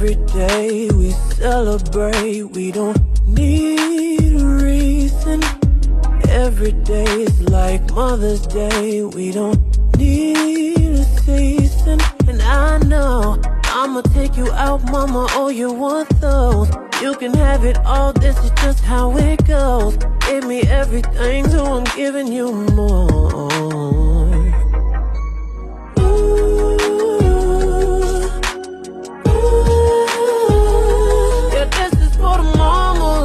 Every day we celebrate, we don't need a reason. Every day is like Mother's Day, we don't need a season. And I know I'ma take you out, mama, oh you want those. You can have it all, this is just how it goes. Give me everything, so I'm giving you more.